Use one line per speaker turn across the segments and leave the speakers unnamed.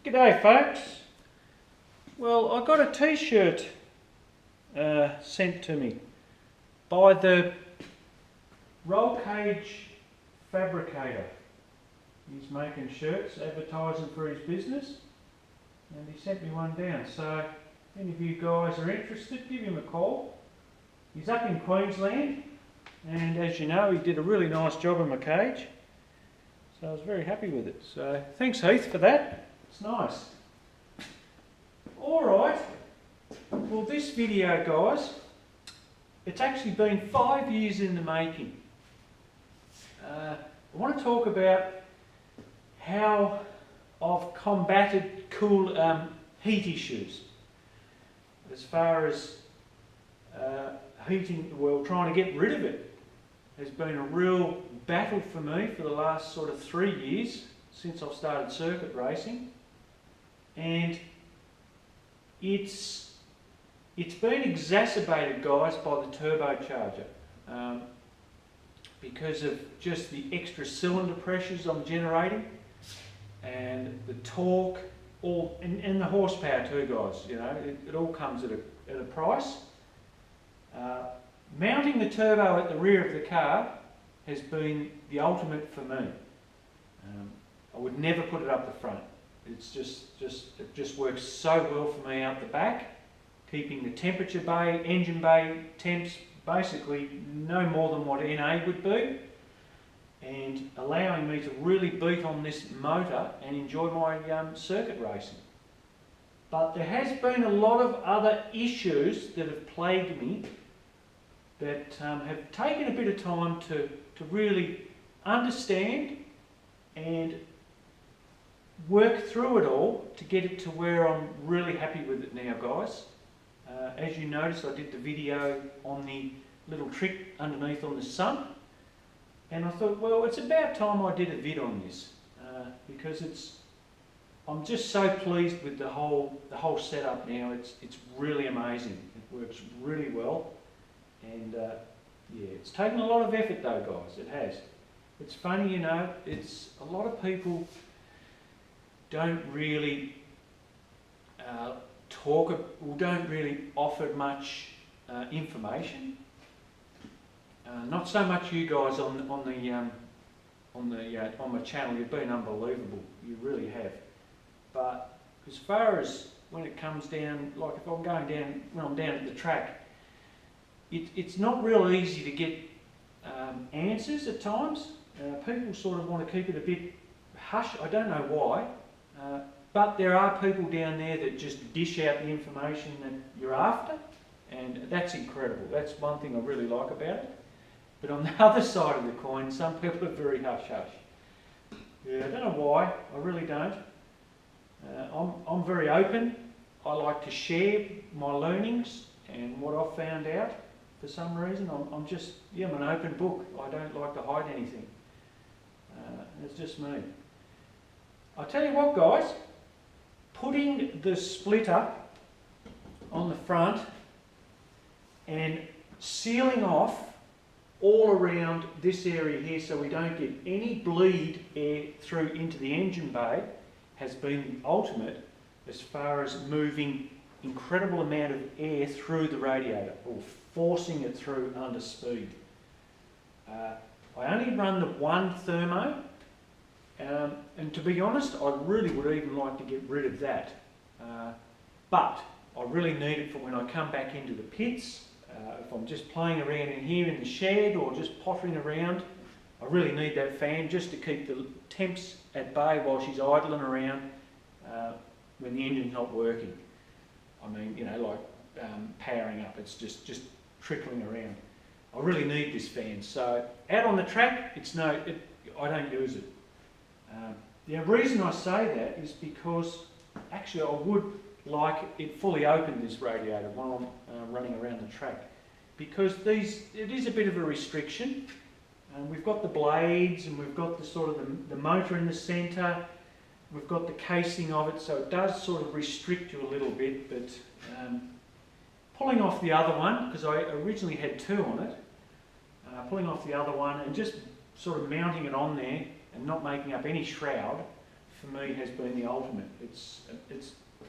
G'day folks. Well, I got a t-shirt sent to me by the roll cage fabricator. He's making shirts, advertising for his business, and he sent me one down. So if any of you guys are interested, give him a call. He's up in Queensland, and as you know, he did a really nice job on my cage, so I was very happy with it. So thanks Heath for that. It's nice. Alright, well this video guys, it's actually been 5 years in the making. I want to talk about how I've combated heat issues as far as heating, well, trying to get rid of it has been a real battle for me for the last sort of 3 years since I've started circuit racing, and it's been exacerbated, guys, by the turbocharger because of just the extra cylinder pressures I'm generating and the torque, and the horsepower too, guys. You know, it all comes at a price. Mounting the turbo at the rear of the car has been the ultimate for me. I would never put it up the front. It's it just works so well for me out the back, keeping the temperature bay, engine bay temps basically no more than what NA would be, and allowing me to really beat on this motor and enjoy my circuit racing. But there has been a lot of other issues that have plagued me that have taken a bit of time to really understand and work through it all to get it to where I'm really happy with it now, guys. As you noticed, I did the video on the little trick underneath on the sun, and I thought, well, it's about time I did a vid on this because I'm just so pleased with the whole setup now. It's really amazing. It works really well, and yeah, it's taken a lot of effort though, guys. It has. It's funny, you know. It's a lot of people don't really don't really offer much information. Not so much you guys on my channel. You've been unbelievable. You really have. But as far as when it comes down, like if I'm going down, when I'm down at the track, it's not real easy to get answers at times. People sort of want to keep it a bit hush. I don't know why. But there are people down there that just dish out the information that you're after, and that's incredible. That's one thing I really like about it. But on the other side of the coin, some people are very hush-hush. Yeah, I don't know why. I really don't. I'm very open. I like to share my learnings and what I've found out. For some reason, I'm an open book. I don't like to hide anything. It's just me. I'll tell you what, guys, putting the splitter on the front and sealing off all around this area here so we don't get any bleed air through into the engine bay has been the ultimate as far as moving incredible amount of air through the radiator, or forcing it through under speed. I only run the one thermo. And to be honest, I really would even like to get rid of that. But I really need it for when I come back into the pits. If I'm just playing around in here in the shed or just pottering around, I really need that fan just to keep the temps at bay while she's idling around when the engine's not working. I mean, you know, like powering up, it's just trickling around. I really need this fan. So out on the track, I don't use it. The reason I say that is because actually I would like it fully open, this radiator, while I'm running around the track, because it is a bit of a restriction. We've got the blades and we've got the sort of the motor in the centre, we've got the casing of it, so it does sort of restrict you a little bit. But pulling off the other one, because I originally had two on it, pulling off the other one and just sort of mounting it on there and not making up any shroud for me has been the ultimate. It's the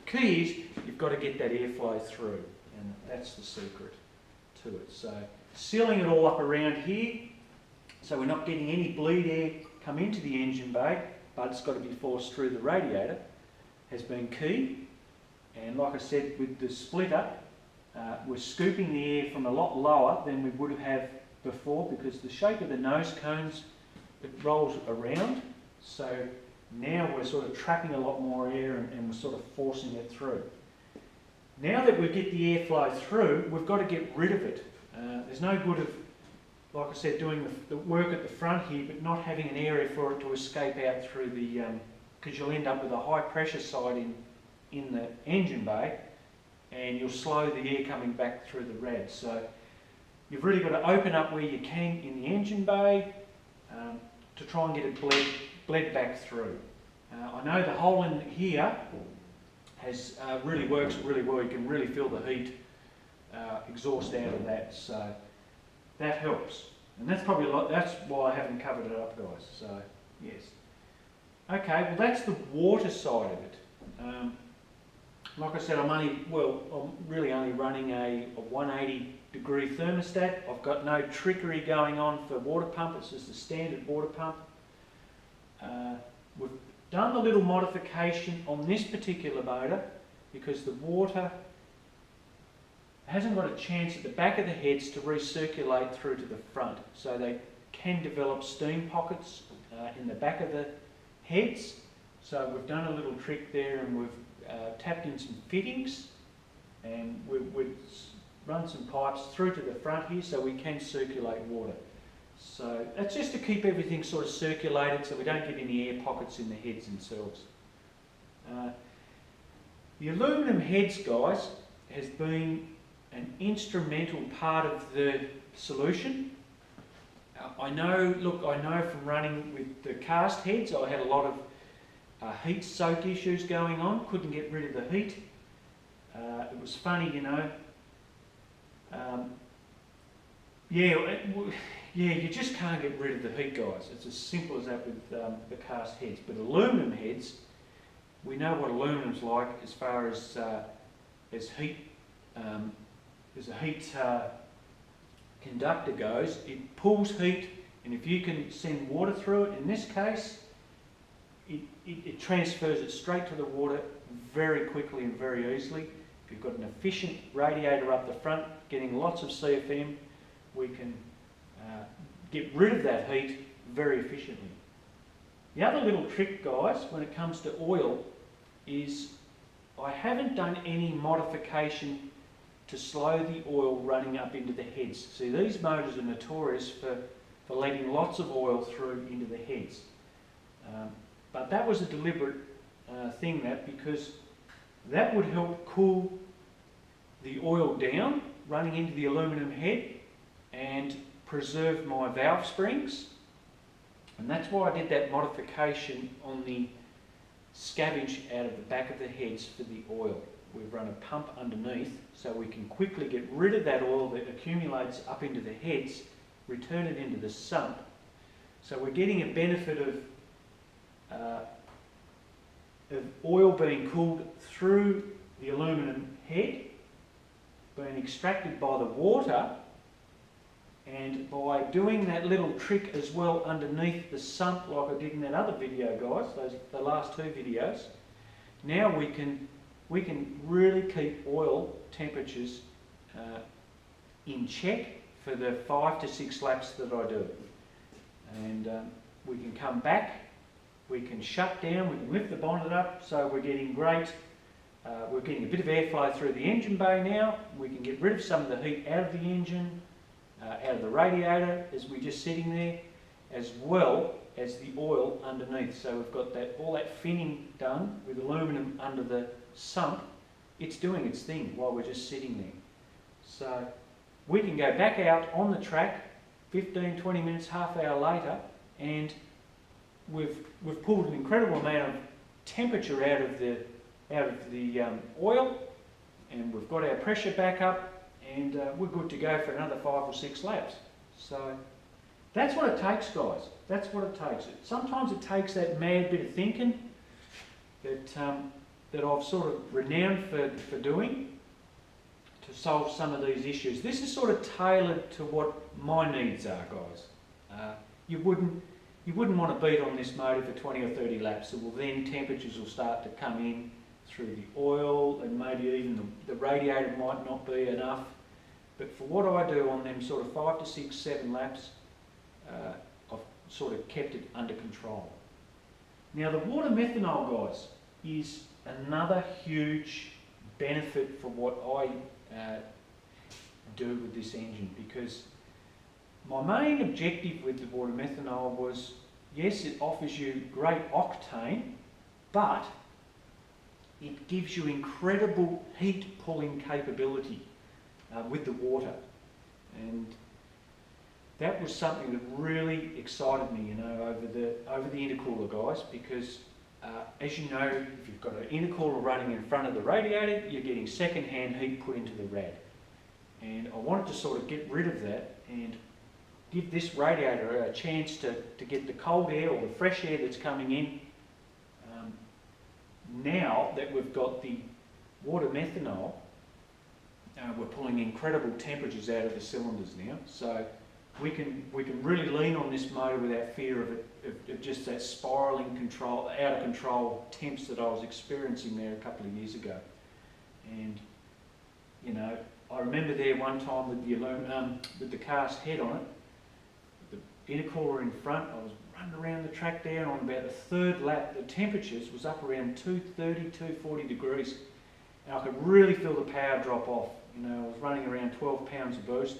key is you've got to get that airflow through, and that's the secret to it. So sealing it all up around here, so we're not getting any bleed air come into the engine bay, but it's got to be forced through the radiator, has been key. And like I said, with the splitter, we're scooping the air from a lot lower than we would have before, because the shape of the nose cones, it rolls around. So now we're sort of trapping a lot more air and we're sort of forcing it through. Now that we get the airflow through, we've got to get rid of it. There's no good of, like I said, doing the work at the front here, but not having an area for it to escape out through the, because you'll end up with a high pressure side in the engine bay, and you'll slow the air coming back through the rad. So you've really got to open up where you can in the engine bay to try and get it bled back through. I know the hole in here has really works really well. You can really feel the heat exhaust out of that, so that helps. And that's probably that's why I haven't covered it up, guys. So yes. Okay, well that's the water side of it. Like I said, I'm really only running a 180 degree thermostat. I've got no trickery going on for water pump. It's just a standard water pump. We've done a little modification on this particular motor because the water hasn't got a chance at the back of the heads to recirculate through to the front. So they can develop steam pockets in the back of the heads. So we've done a little trick there, and we've tapped in some fittings, and we've run some pipes through to the front here so we can circulate water. So that's just to keep everything sort of circulated so we don't get any air pockets in the heads themselves. The aluminium heads, guys, has been an instrumental part of the solution. I know from running with the cast heads, I had a lot of heat soak issues going on, couldn't get rid of the heat. It was funny, you know. You just can't get rid of the heat, guys. It's as simple as that with the cast heads. But aluminium heads, we know what aluminium's like as far as heat, as a heat conductor goes. It pulls heat, and if you can send water through it, in this case, it transfers it straight to the water very quickly and very easily. If you've got an efficient radiator up the front, getting lots of CFM, we can get rid of that heat very efficiently. The other little trick, guys, when it comes to oil, is I haven't done any modification to slow the oil running up into the heads. See, these motors are notorious for letting lots of oil through into the heads. But that was a deliberate thing, because that would help cool the oil down running into the aluminium head and preserve my valve springs. And that's why I did that modification on the scavenge out of the back of the heads for the oil. We've run a pump underneath so we can quickly get rid of that oil that accumulates up into the heads, return it into the sump. So we're getting a benefit of oil being cooled through the aluminium head, being extracted by the water, and by doing that little trick as well underneath the sump, like I did in that other video, guys, the last two videos. Now we can really keep oil temperatures in check for the 5 to 6 laps that I do. And we can come back, we can shut down, we can lift the bonnet up, so we're getting great, we're getting a bit of airflow through the engine bay now. We can get rid of some of the heat out of the engine, out of the radiator as we're just sitting there, as well as the oil underneath. So we've got all that finning done with aluminium under the sump. It's doing its thing while we're just sitting there. So we can go back out on the track 15, 20 minutes, half hour later, and we've pulled an incredible amount of temperature out of the oil, and we've got our pressure back up, and we're good to go for another 5 or 6 laps. So that's what it takes, guys. That's what it takes. Sometimes it takes that mad bit of thinking, that I've sort of renowned for doing to solve some of these issues. This is sort of tailored to what my needs are, guys. You wouldn't want to beat on this motor for 20 or 30 laps. So then temperatures will start to come in through the oil, and maybe even the radiator might not be enough. But for what I do on them sort of 5 to 6, 7 laps, I've sort of kept it under control. Now the water methanol, guys, is another huge benefit for what I do with this engine, because my main objective with the water methanol was, yes, it offers you great octane, but it gives you incredible heat pulling capability with the water. And that was something that really excited me, you know, over the intercooler, guys, because as you know, if you've got an intercooler running in front of the radiator, you're getting second-hand heat put into the rad. And I wanted to sort of get rid of that and give this radiator a chance to get the cold air or the fresh air that's coming in. Now that we've got the water methanol, we're pulling incredible temperatures out of the cylinders now, so we can really lean on this motor without fear of just that spiralling control, out of control temps that I was experiencing there a couple of years ago. And you know, I remember there one time with the cast head on it, the intercooler in front, I was running around the track there, and on about the third lap, the temperatures was up around 230, 240 degrees, and I could really feel the power drop off. You know, I was running around 12 pounds of boost,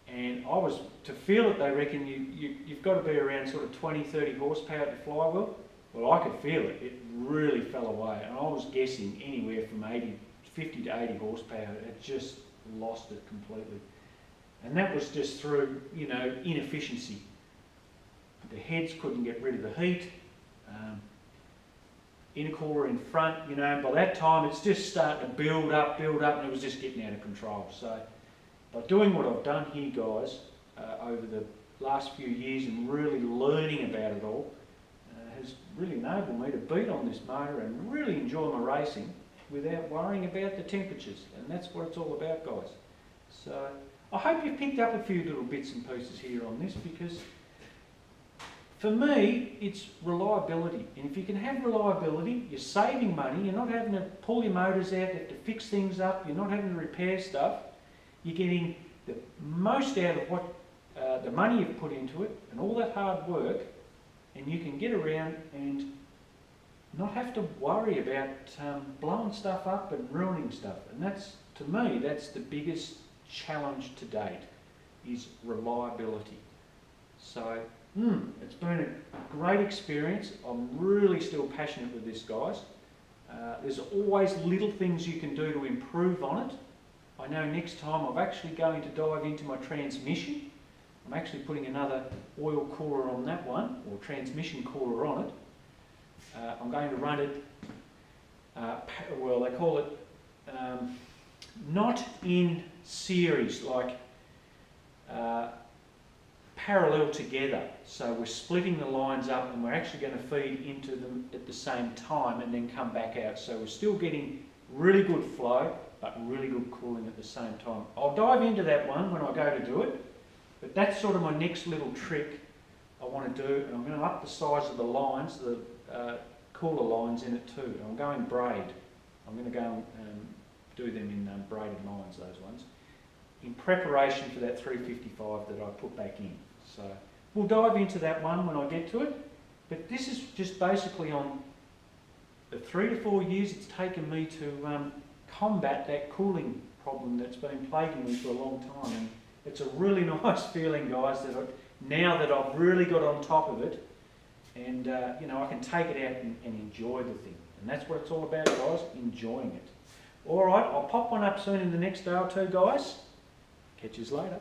and to feel it, they reckon you've got to be around sort of 20, 30 horsepower at the flywheel. Well, I could feel it. It really fell away, and I was guessing anywhere from 50 to 80 horsepower. It just lost it completely. And that was just through, you know, inefficiency. The heads couldn't get rid of the heat. Intercooler in front, you know, by that time it's just starting to build up, and it was just getting out of control. So by doing what I've done here, guys, over the last few years and really learning about it all, has really enabled me to beat on this motor and really enjoy my racing without worrying about the temperatures. And that's what it's all about, guys. So I hope you've picked up a few little bits and pieces here on this, because for me, it's reliability. And if you can have reliability, you're saving money, you're not having to pull your motors out, you have to fix things up, you're not having to repair stuff, you're getting the most out of what the money you've put into it and all that hard work, and you can get around and not have to worry about blowing stuff up and ruining stuff. And that's, to me, that's the biggest challenge to date, is reliability. So it's been a great experience. I'm really still passionate with this, guys. There's always little things you can do to improve on it. I know next time I'm actually going to dive into my transmission. I'm actually putting another oil cooler on that one, or transmission cooler on it. I'm going to run it, well, they call it not in series, like parallel together. So we're splitting the lines up, and we're actually going to feed into them at the same time and then come back out. So we're still getting really good flow, but really good cooling at the same time. I'll dive into that one when I go to do it, but that's sort of my next little trick I want to do. And I'm going to up the size of the lines, the cooler lines in it too. I'm going braid. I'm going to go and do them in braided lines, those ones, in preparation for that 355 that I put back in. So we'll dive into that one when I get to it. But this is just basically on the 3 to 4 years it's taken me to combat that cooling problem that's been plaguing me for a long time. And it's a really nice feeling, guys, that now that I've really got on top of it, and you know, I can take it out and enjoy the thing. And that's what it's all about, guys, enjoying it. All right, I'll pop one up soon in the next day or two, guys. Catch you later.